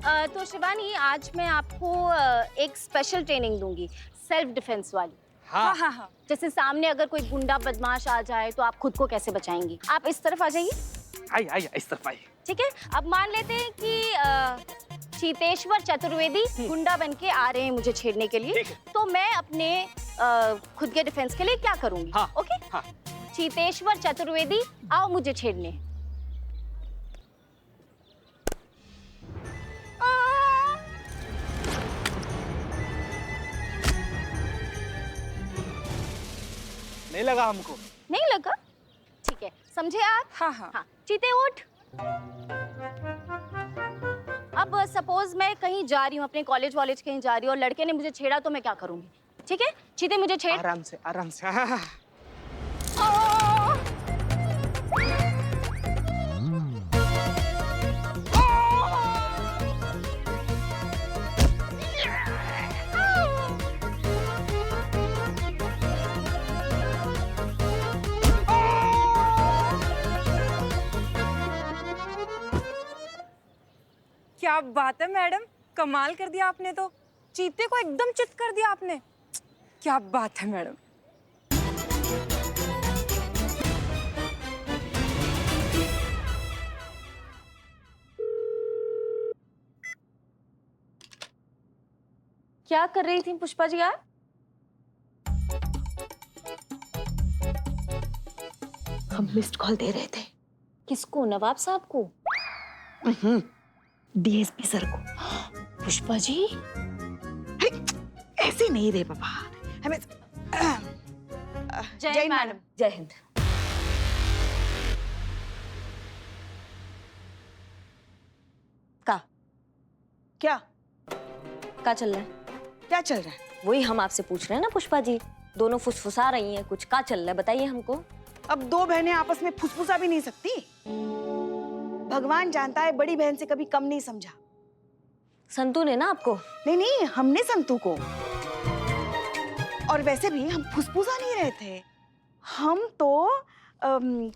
तो शिवानी, आज मैं आपको एक स्पेशल ट्रेनिंग दूंगी, सेल्फ डिफेंस वाली। हाँ हाँ हाँ। जैसे सामने अगर कोई गुंडा बदमाश आ जाए तो आप खुद को कैसे बचाएंगी। आप इस तरफ आ जाइए। आई आई इस तरफ आई। ठीक है, अब मान लेते हैं कि चीतेश्वर चतुर्वेदी गुंडा बन के आ रहे हैं मुझे छेड़ने के लिए, तो मैं अपने खुद के डिफेंस के लिए क्या करूंगी। हाँ, ओके हाँ। चीतेश्वर चतुर्वेदी आओ मुझे छेड़ने। नहीं लगा हमको। नहीं लगा? ठीक है, समझे आप? हाँ हाँ। हाँ, चीते उठ। अब सपोज मैं कहीं जा रही हूँ, अपने कॉलेज कहीं जा रही हूँ और लड़के ने मुझे छेड़ा तो मैं क्या करूंगी? ठीक है, चीते मुझे छेड़। आराम से आराम से। हाँ, हाँ। क्या बात है मैडम, कमाल कर दिया आपने तो। चीते को एकदम चित कर दिया आपने। क्या बात है मैडम। क्या कर रही थी पुष्पा जी आप? हम मिस्ड कॉल दे रहे थे। किसको? नवाब साहब को? डीएसपी सर को। पुष्पा जी ऐसे नहीं रे बाबा, हमें जय मैडम। जय हिंद। का क्या क्या चल रहा है? क्या चल रहा है? वही हम आपसे पूछ रहे हैं ना पुष्पा जी, दोनों फुसफुसा रही हैं, कुछ क्या चल रहा है बताइए हमको। अब दो बहनें आपस में फुसफुसा भी नहीं सकती। भगवान जानता है बड़ी बहन से कभी कम नहीं समझा। संतू ने ना आपको? नहीं नहीं, हमने संतू को। और वैसे भी हम फुसफुसा नहीं रहे थे, हम तो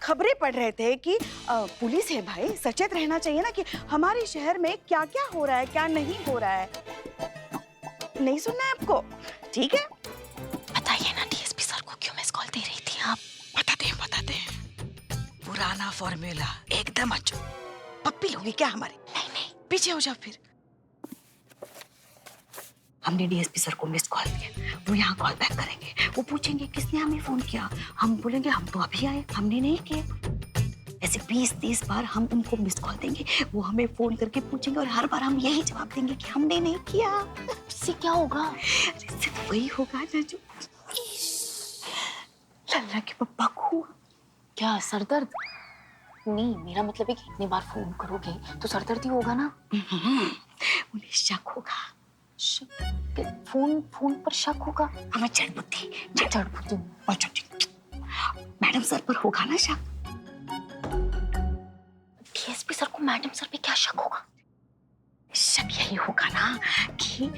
खबरें पढ़ रहे थे कि पुलिस है भाई, सचेत रहना चाहिए ना कि हमारे शहर में क्या क्या हो रहा है, क्या नहीं हो रहा है। नहीं सुनना है आपको? ठीक है, बताइए ना डीएसपी सर को क्यों मिस कॉल दे रही थी आप? बताते हैं। पुराना फॉर्मूला एकदम अच्छा। पप्पी लोगी क्या हमारी? नहीं नहीं, पीछे हो जाओ फिर। हमने डीएसपी सर को मिस कॉल दिया, वो यहाँ कॉल बैक करेंगे, वो पूछेंगे किसने हमें फोन किया, हम बोलेंगे हम तो अभी आए, हमने नहीं किया। ऐसे 20-30 बार हम उनको मिस कॉल देंगे, वो हमें फोन करके पूछेंगे और हर बार हम यही जवाब देंगे कि हमने नहीं किया। इससे क्या होगा? इससे तो वही होगा ना जो लल्ला के पप्पा को। क्या सरदर्द? नहीं, मेरा मतलब है कि इतनी बार फोन करोगे तो सरदर्द ही होगा ना। उन्हें शक होगा। फोन पर शक होगा? हमें चढ़ बुद्धि मैडम सर पर होगा ना शक। डीएसपी सर को मैडम सर पे क्या शक होगा? शक यही होगा ना कि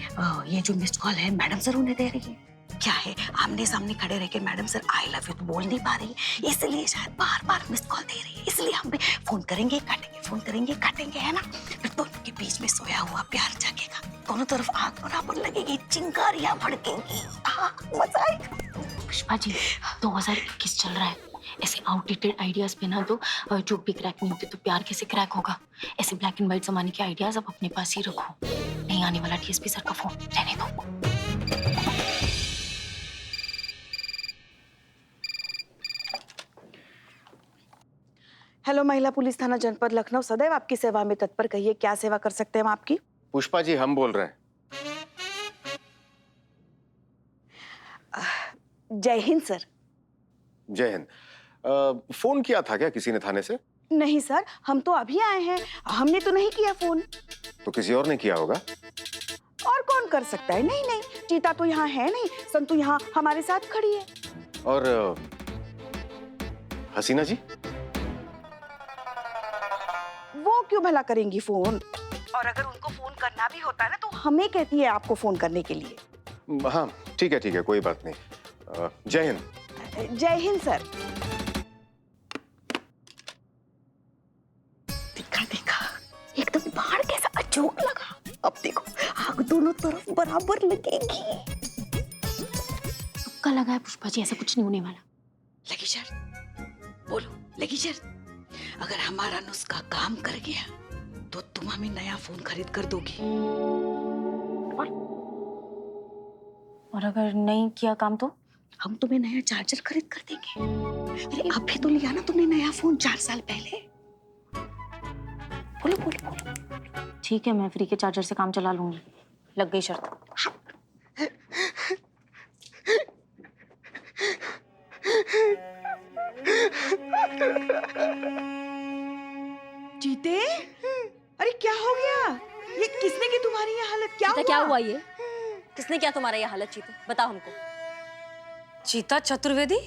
ये जो मिस्ड कॉल है मैडम सर उन्हें दे रही है। क्या है, आमने सामने खड़े रह के madam sir I love you तो बोल नहीं पा रही, इसलिए शायद बार बार मिस्ड कॉल दे रही है। इसलिए हम भी फोन करेंगे काटेंगे, फोन करेंगे काटेंगे, है ना। फिर दोनों के बीच में सोया हुआ प्यार जागेगा, दोनों तरफ आग बराबर लगेगी, चिंगारियां भड़केंगी, मजा आएगा। पुष्पा जी 2021 चल रहा है, ऐसे आउटडेटेड आइडियाज पे ना तो जोक भी क्रैक नहीं होते, तो प्यार कैसे क्रैक होगा। ऐसे ब्लैक एंड व्हाइट जमाने के आइडियाज अब अपने पास ही रखो। नहीं आने वाला डीएसपी सर का फोन, रहने दो। हेलो, महिला पुलिस थाना जनपद लखनऊ सदैव आपकी सेवा में तत्पर। कहिए क्या सेवा कर सकते हैं हम आपकी? पुष्पा जी हम बोल रहे हैं। जय हिंद सर। जय हिंद। फोन किया था क्या किसी ने थाने से? नहीं सर, हम तो अभी आए हैं, हमने तो नहीं किया फोन। तो किसी और ने किया होगा। और कौन कर सकता है? नहीं नहीं, चीता तो यहाँ है नहीं, संतू यहाँ हमारे साथ खड़ी है। और हसीना जी? वो क्यों भला करेंगी फोन? और अगर उनको फोन करना भी होता है ना तो हमें कहती है आपको फोन करने के लिए। हाँ ठीक है, कोई बात नहीं। जय हिंद। जय हिंद सर। देखा एकदम बाहर कैसा अजोक लगा। अब देखो आग दोनों तरफ बराबर लगेगी। तुक्का लगा है पुष्पा जी, ऐसा कुछ नहीं होने वाला। लगी शर्त, बोलो लगी शर्त। अगर हमारा नुस्खा काम कर गया तो तुम हमें नया फोन खरीद कर दोगी। और अगर नहीं किया काम तो? हम तुम्हें नया चार्जर खरीद कर देंगे। अरे अभी तो लिया ना तुमने नया फोन 4 साल पहले। बोलो बोलो बोलो। ठीक है, मैं फ्री के चार्जर से काम चला लूंगी। लग गई शर्त। जीते, अरे क्या हो गया? ये किसने की तुम्हारी ये हालत? क्या हुआ ये? किसने किया तुम्हारा ये हालत चीते? बताओ हमको। चीता चतुर्वेदी?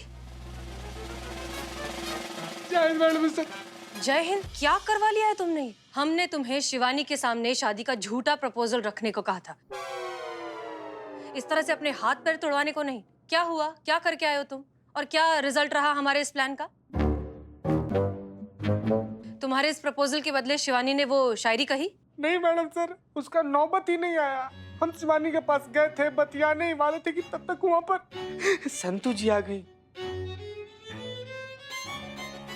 जय हिंद। क्या करवा लिया है तुमने? हमने तुम्हें शिवानी के सामने शादी का झूठा प्रपोजल रखने को कहा था, इस तरह से अपने हाथ पैर तोड़वाने को नहीं। क्या हुआ? क्या करके आए हो तुम? और क्या रिजल्ट रहा हमारे इस प्लान का? तुम्हारे इस प्रपोजल के बदले शिवानी ने वो शायरी कही? नहीं मैडम सर, उसका नौबत ही नहीं आया। हम शिवानी के पास गए थे, बतियाने ही वाले थे कि तब तक वहाँ पर संतू जी आ गई।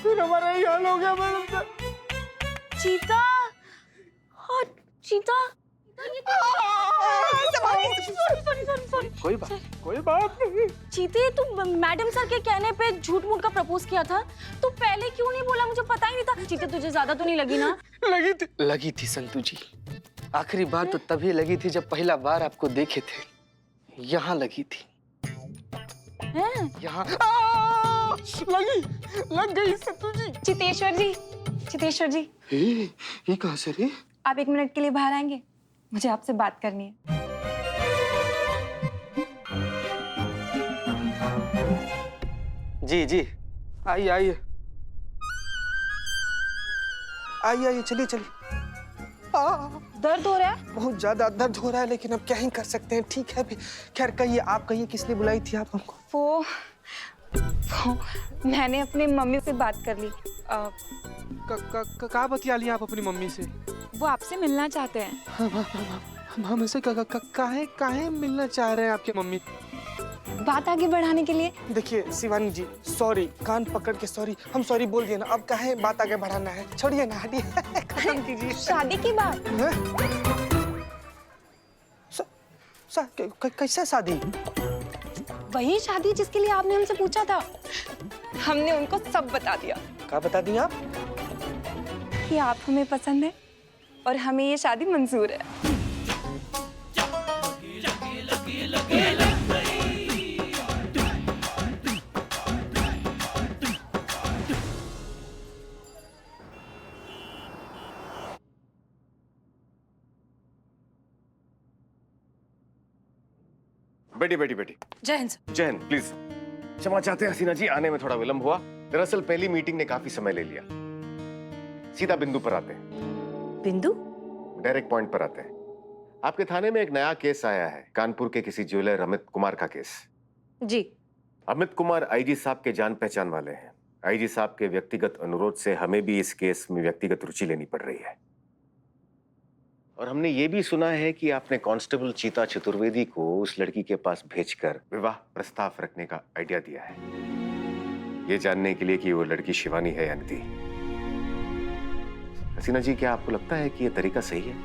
फिर हमारा ही हाल हो गया मैडम सर। चीता, हाँ चीता। कोई बात नहीं। चीते, तुम मैडम सर के कहने पे झूठ मूठ का प्रपोज किया था, तो पहले क्यों नहीं बोला? मुझे पता ही नहीं था। चीते, तुझे ज्यादा तो नहीं लगी ना? लगी थी संतू जी। आखिरी बार तो तभी लगी थी जब पहला बार आपको देखे थे। यहाँ लगी थी। हैं? यहाँ लग गई संतू जी। चितेश्वर जी, ये कहाँ से रे? आप 1 मिनट के लिए बाहर आएंगे? मुझे आपसे बात करनी है। जी आइए आइए चलिए। दर्द हो रहा है? बहुत ज्यादा दर्द हो रहा है, लेकिन अब क्या ही कर सकते हैं। ठीक है, खैर कहिए, आप कहिए किसने बुलाई थी आप हमको? वो मैंने अपनी मम्मी से बात कर ली। कहाँ बतिया लिया आप अपनी मम्मी से? वो आपसे मिलना चाहते हैं। हम ऐसे काहे मिलना चाह रहे हैं आपके मम्मी? बात आगे बढ़ाने के लिए। देखिए शिवानी जी, सॉरी, कान पकड़ के सॉरी। हम सॉरी बोल दिए ना, अब काहे बात आगे बढ़ाना है? छोड़िए ना, हटिए। खत्म कीजिए शादी की बात। कैसा शादी? वही शादी जिसके लिए आपने हमसे पूछा था। हमने उनको सब बता दिया। क्या बता दिया आप? कि आप हमें पसंद है और हमें ये शादी मंजूर है। बेटी। जय हिंद। जय हिंद। प्लीज क्षमा चाहते हैं हसीना जी, आने में थोड़ा विलंब हुआ। दरअसल पहली मीटिंग ने काफी समय ले लिया। सीधा बिंदु पर आते हैं। बिंदु? डायरेक्ट पॉइंट पर आते हैं। आपके थाने में एक नया केस आया है, कानपुर के किसी ज्वेलर अमित कुमार का केस। जी। अमित कुमार आईजी साहब के जान पहचान वाले हैं। आईजी साहब के व्यक्तिगत अनुरोध से हमें भी इस केस में व्यक्तिगत रुचि लेनी पड़ रही है। और हमने ये भी सुना है कि आपने कांस्टेबल चीता चतुर्वेदी को उस लड़की के पास भेजकर विवाह प्रस्ताव रखने का आइडिया दिया है, ये जानने के लिए कि वो लड़की शिवानी है या नहीं। हसीना जी, क्या आपको लगता है कि ये तरीका सही है?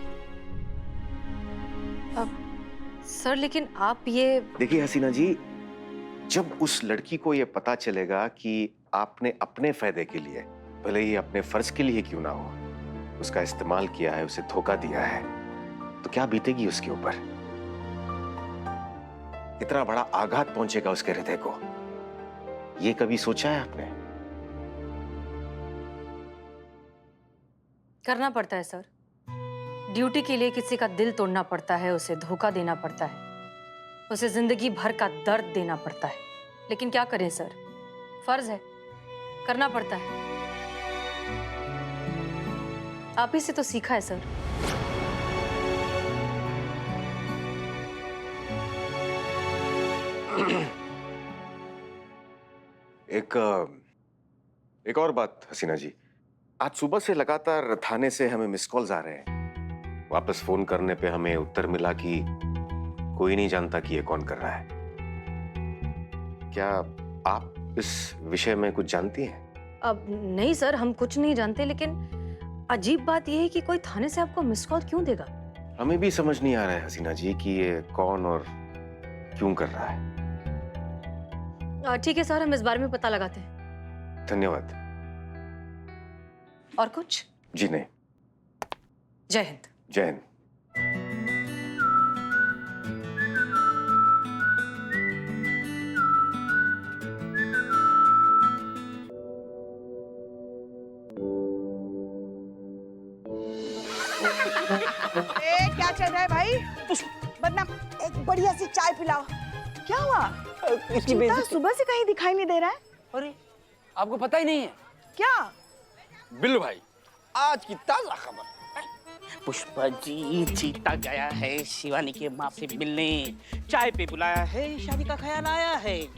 सर, लेकिन आप ये... देखिए हसीना जी, जब उस लड़की को ये पता चलेगा कि आपने अपने फायदे के लिए, भले ही अपने फर्ज के लिए क्यों ना हो, उसका इस्तेमाल किया है, उसे धोखा दिया है, तो क्या बीतेगी उसके ऊपर? इतना बड़ा आघात पहुंचेगा उसके हृदय को, ये कभी सोचा है आपने? करना पड़ता है सर। ड्यूटी के लिए किसी का दिल तोड़ना पड़ता है, उसे धोखा देना पड़ता है, उसे जिंदगी भर का दर्द देना पड़ता है। लेकिन क्या करें सर, फर्ज है, करना पड़ता है। आप ही से तो सीखा है सर। एक और बात हसीना जी, आज सुबह से लगातार थाने से हमें मिस कॉल्स आ रहे हैं। वापस फोन करने पे हमें उत्तर मिला कि कोई नहीं जानता कि ये कौन कर रहा है। क्या आप इस विषय में कुछ जानती हैं? अब नहीं सर, हम कुछ नहीं जानते, लेकिन अजीब बात यह है कि कोई थाने से आपको मिस कॉल क्यों देगा? हमें भी समझ नहीं आ रहा है हसीना जी कि ये कौन और क्यों कर रहा है। ठीक है सर, हम इस बारे में पता लगाते हैं। धन्यवाद। और कुछ? जी नहीं। जय हिंद। जय हिंद। क्या चल रहा है भाई? बदनाम, एक बढ़िया सी चाय पिलाओ। क्या हुआ? इसकी चीता सुबह से कहीं दिखाई नहीं दे रहा है। अरे आपको पता ही नहीं है क्या? बिल्लू भाई, आज की ताजा खबर। पुष्पा जी, चीता गया है शिवानी के माँ से मिलने, चाय पे बुलाया है, शादी का ख्याल आया है।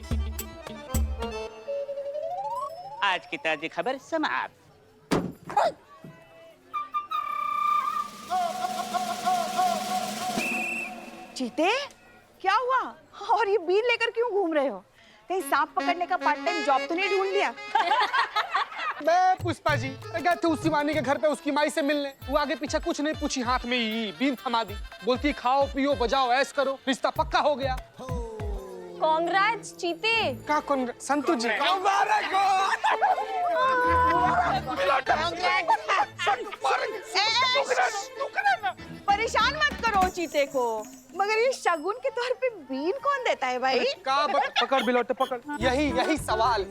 आज की ताजी खबर समाप्त। चीते, क्या हुआ? और ये बीन लेकर क्यों घूम रहे हो? कहीं सांप पकड़ने का पार्ट टाइम जॉब तो नहीं ढूंढ लिया? मैं पुष्पा जी गए थे उस शिवानी के घर पे उसकी माई से मिलने। वो आगे पीछे कुछ नहीं पूछी, हाथ में ही बीन थमा दी। बोलती खाओ पियो बजाओ ऐश करो, रिश्ता पक्का हो गया। कांग्रेट्स चीते। का कौन? संतु जी। परेशान मत करो चीते को, मगर ये शगुन के तौर पे बीन कौन देता है भाई? पकड़ बिलोटे पकड़। यही सवाल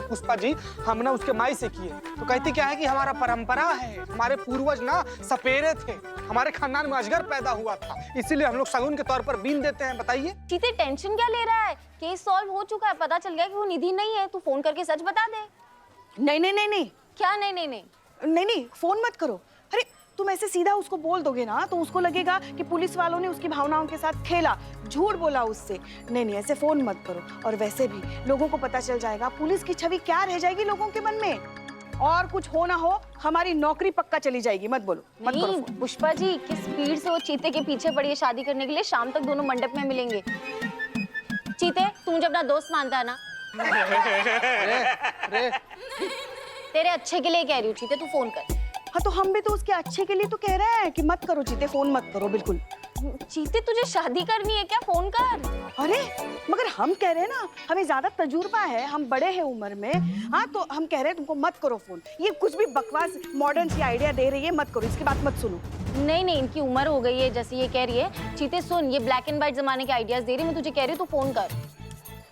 पुष्पा जी हम ना उसके माई से किए। तो कहती क्या है कि हमारा परंपरा है, हमारे पूर्वज ना सपेरे थे, हमारे खानदान में अजगर पैदा हुआ था, इसीलिए हम लोग शगुन के तौर पर बीन देते हैं। बताइए चीते, टेंशन क्या ले रहा है? केस सॉल्व हो चुका है, पता चल गया कि वो निधि नहीं है। तू फोन करके सच बता दे। नहीं, क्या नहीं? फोन मत करो। अरे तुम ऐसे सीधा उसको बोल दोगे ना तो उसको लगेगा कि पुलिस वालों ने उसकी भावनाओं के साथ खेला, झूठ बोला उससे। नहीं, ऐसे फोन मत करो। और वैसे भी लोगों को पता चल जाएगा, पुलिस की छवि क्या रह जाएगी लोगों के मन में। और कुछ हो ना हो हमारी नौकरी पक्का चली जाएगी। मत बोलो, मत करो नहीं, फोन। पुष्पा जी किस स्पीड से वो चीते के पीछे पड़ी है शादी करने के लिए। शाम तक दोनों मंडप में मिलेंगे। चीते, तू मुझे अपना दोस्त मानता है ना? तेरे अच्छे के लिए कह रही हूँ चीते, तू फोन कर। हाँ तो हम भी तो उसके अच्छे के लिए तो कह रहे हैं कि मत करो चीते, फोन मत करो बिल्कुल। चीते, तुझे शादी करनी है क्या? फोन कर। अरे मगर हम कह रहे हैं ना, हमें ज्यादा तजुर्बा है, हम बड़े हैं उम्र में। हाँ तो हम कह रहे हैं तुमको मत करो फोन। ये कुछ भी बकवास मॉडर्न सी आइडिया दे रही है, मत करो, इसकी बात मत सुनो। नहीं, इनकी उम्र हो गई है जैसे ये कह रही है। चीते सुन, ये ब्लैक एंड व्हाइट जमाने के आइडियाज दे रही है। मैं तुझे कह रही हूँ तू फोन कर।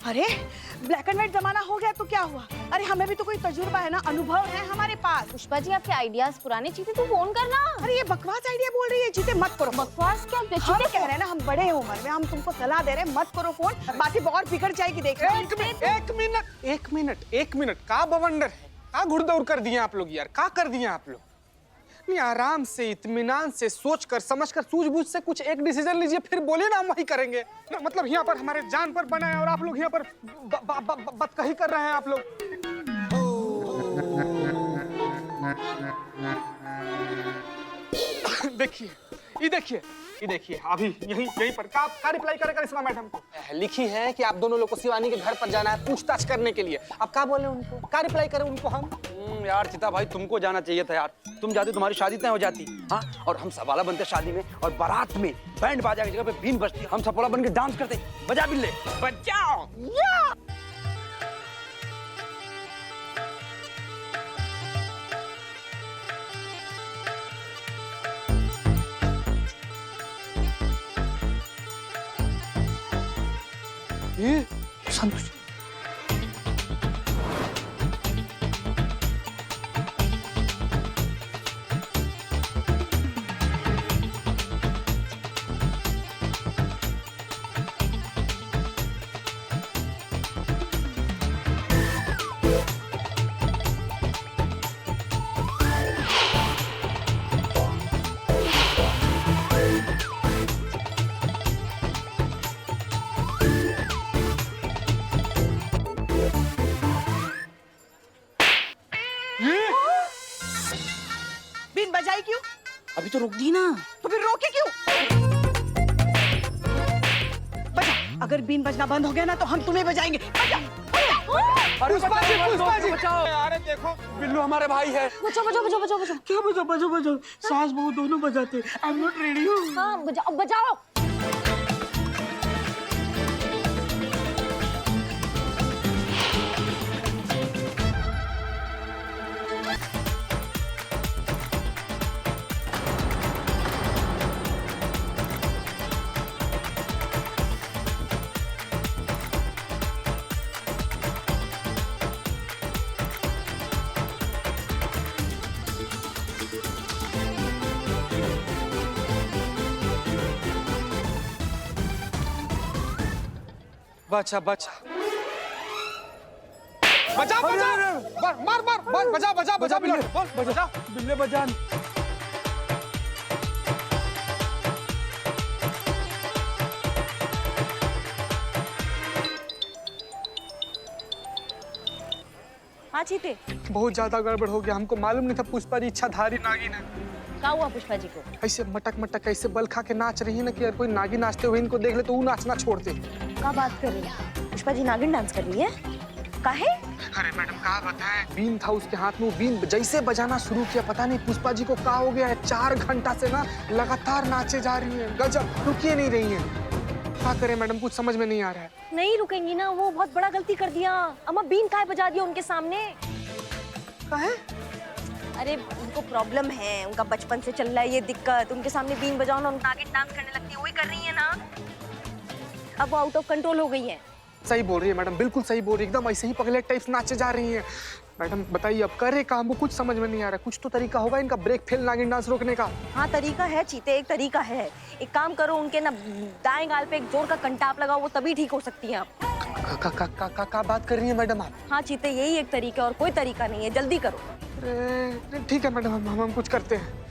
अरे ब्लैक एंड व्हाइट जमाना हो गया तो क्या हुआ? अरे हमें भी तो कोई तजुर्बा है ना, अनुभव है हमारे पास। पुष्पा जी, आपके आइडियाज पुराने। चीते, तू फोन करना। अरे ये बकवास आइडिया बोल रही है चीते, मत करो। बकवास क्या? हम कह रहे हैं ना, हम बड़े हैं उम्र में, हम तुमको सलाह दे रहे हैं मत करो फोन, बाकी बहुत बिगड़ जाएगी। देख एक मिनट का बवंडर है, का घुड़दौड़ कर दिए आप लोग यार, का कर दिए आप लोग? नहीं, आराम से इत्मीनान से सोचकर समझकर सूझबूझ से कुछ एक डिसीजन लीजिए, फिर बोलिए ना हम वही करेंगे ना। मतलब यहाँ पर हमारे जान पर बना है और आप लोग यहाँ पर बदकही कर रहे हैं आप लोग। देखिए अभी यहीं पर का रिप्लाई करेगा करिश्मा मैडम को? लिखी है कि आप दोनों लोग को शिवानी के घर पर जाना है पूछताछ करने के लिए। आप क्या बोले उनको, क्या रिप्लाई करें उनको हम? यार चिता भाई, तुमको जाना चाहिए था यार। तुम जाते तुम्हारी शादी तय हो जाती। हाँ, और हम सवाला बनते शादी में, और बारात में बैंड बाजा की जगह पे बीन बजती, हम सपोला बन के डांस करते। बजा बिल्ले बजाओ। ये संतोष अभी तो रोक दी ना। तो फिर रोके क्यों? बजा, अगर बीन बजना बंद हो गया ना तो हम तुम्हें बजाएंगे। बजा, अरे पुष्पा जी बचाओ। अरे देखो बिल्लू हमारे भाई है। बजाओ बजाओ बजाओ बजाओ बजाओ। क्या बजाओ बजाओ बजाओ, सास बहू दोनों बजाते। I am not ready. हाँ बजाओ बजाओ। बचा बचा बजा बजा मार मार मार बजा बजा बजा बिल्ले बोल बजा बिल्ले बजान। हाँ चीते, बहुत ज्यादा गड़बड़ हो गया। हमको मालूम नहीं था पुष्पा जी इच्छाधारी नागिन है। क्या हुआ पुष्पा जी को? ऐसे मटक मटक ऐसे बल खा के नाच रही है ना कि यार कोई नागिन नाचते हुए इनको देख ले तो वो नाचना छोड़ दे। क्या बात कर रही है? पुष्पा जी नागिन डांस कर रही है? काहे? अरे मैडम कहा बताएं, बीन था उसके हाथ में, वो बीन जैसे बजाना शुरू किया पता नहीं पुष्पा जी को क्या हो गया है। 4 घंटा से ना लगातार नाचे जा रही है, गजब, रुकिए नहीं रही है। क्या करें मैडम, कुछ समझ में नहीं आ रहा है। नहीं रुकेंगी ना, वो बहुत बड़ा गलती कर दिया। अम्मा बीन काहे बजा दिया उनके सामने? काहे? अरे उनको प्रॉब्लम है, उनका बचपन से चल रहा है ये दिक्कत। उनके सामने बीन बजाओ ना, नागिन डांस करने लगती है, वही कर रही है ना। अब वो आउट ऑफ कंट्रोल हो गई है। सही बोल रही है मैडम, बिल्कुल सही बोल रही है, एकदम ऐसे ही पगले टाइप नाचे जा रही हैं। मैडम बताइए अब करे काम, हमको कुछ समझ में नहीं आ रहा। कुछ तो तरीका होगा इनका ब्रेक फेल नागिन डांस रोकने का। हाँ तरीका है चीते, एक तरीका है। एक काम करो, उनके ना दाएं गाल पे एक जोर का कंटाप लगाओ, वो तभी ठीक हो सकती है। का बात कर रही है मैडम आप? हाँ चीते, यही एक तरीका और कोई तरीका नहीं है, जल्दी करो। अरे ठीक है मैडम, हम कुछ करते हैं।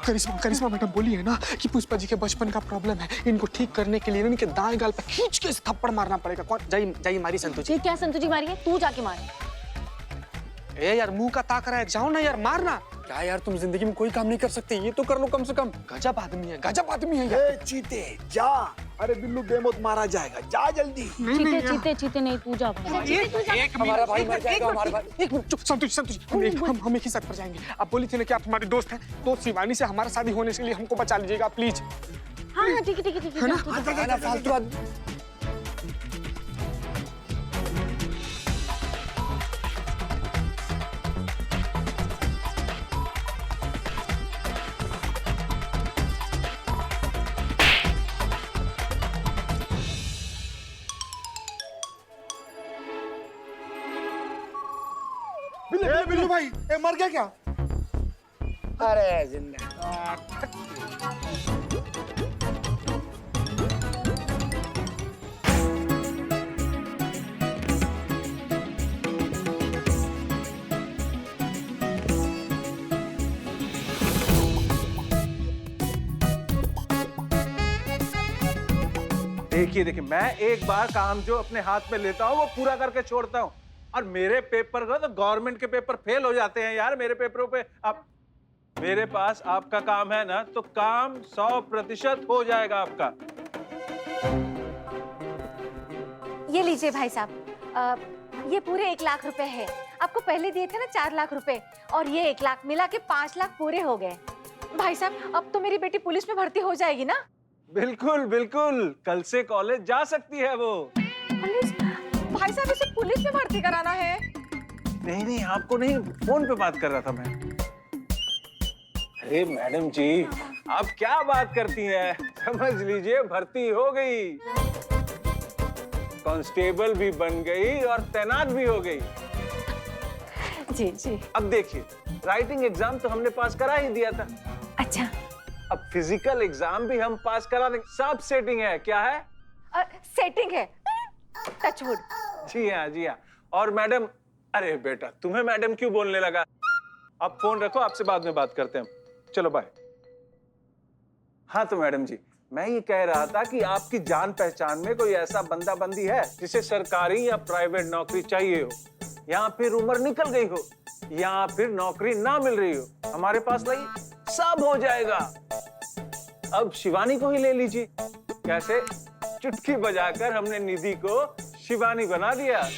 करिश्मा मैडम बोली है ना कि पुष्पा जी के बचपन का प्रॉब्लम है, इनको ठीक करने के लिए इनके दाएं गाल पे खींच के थप्पड़ मारना पड़ेगा। कौन जाई मारी संतु जी? ये क्या संतु जी मारी है? तू जाके मार। ए यार मुंह का ताक रहा है, जाओ ना यार मारना। क्या यार तुम जिंदगी में कोई काम नहीं कर सकते, ये तो कर लो कम से कम। गजब आदमी है, गजब आदमी है यार। चीते जा, अरे बिल्लू बेमौत मारा जाएगा, जा जल्दी। चीते चीते चीते नहीं, तू जा भाई। एक हमारा भाई मर जाएगा, हमारा भाई। एक मिनट चुप, संतोष हम एक ही साथ पर जाएंगे। आप बोली थी ना कि आप हमारे दोस्त हैं, तो शिवानी से हमारा शादी होने के लिए हमको बचा लीजिएगा प्लीज। हाँ हाँ ठीक है ठीक है ठीक है, जा, तू जा। फालतू आदमी। बिल्लू भाई मर गया क्या? अरे जिंदा। देखिए देखिए, मैं एक बार काम जो अपने हाथ में लेता हूँ वो पूरा करके छोड़ता हूँ, और मेरे पेपर का तो गवर्नमेंट के पेपर फेल हो जाते हैं यार मेरे पेपरों पे। अब मेरे पास आपका काम है ना, तो काम 100% हो जाएगा आपका। ये लीजिए भाई साहब, ये पूरे 1 लाख रुपए है। आपको पहले दिए थे ना 4 लाख रुपए, और ये 1 लाख मिला के 5 लाख पूरे हो गए। भाई साहब अब तो मेरी बेटी पुलिस में भर्ती हो जाएगी ना? बिल्कुल बिल्कुल, कल से कॉलेज जा सकती है वो। पुलिस? भाई साहब इसे पुलिस में भर्ती कराना है? नहीं नहीं, आपको नहीं, फोन पे बात कर रहा था मैं। अरे मैडम जी, आप क्या बात करती हैं? समझ लीजिए भर्ती हो गई, कांस्टेबल भी बन गई और तैनात भी हो गई। जी जी। अब देखिए, राइटिंग एग्जाम तो हमने पास करा ही दिया था। अच्छा, अब फिजिकल एग्जाम भी हम पास करा देंगे। सब सेटिंग है, क्या है? सेटिंग है, टचवुड। जी हाँ जी हाँ। और मैडम, अरे बेटा तुम्हें मैडम क्यों बोलने लगा? आप फोन रखो, आपसे बाद में बात करते हैं। चलो बाय। हाँ तो मैडम जी, मैं ये कह रहा था कि आपकी जान पहचान में कोई ऐसा बंदा बंदी है जिसे सरकारी या प्राइवेट नौकरी चाहिए हो, या फिर उम्र निकल गई हो, या फिर नौकरी ना मिल रही हो, हमारे पास लाइए, सब हो जाएगा। अब शिवानी को ही ले लीजिए। कैसे? चुटकी बजाकर हमने निधि को शिवानी बना दिया।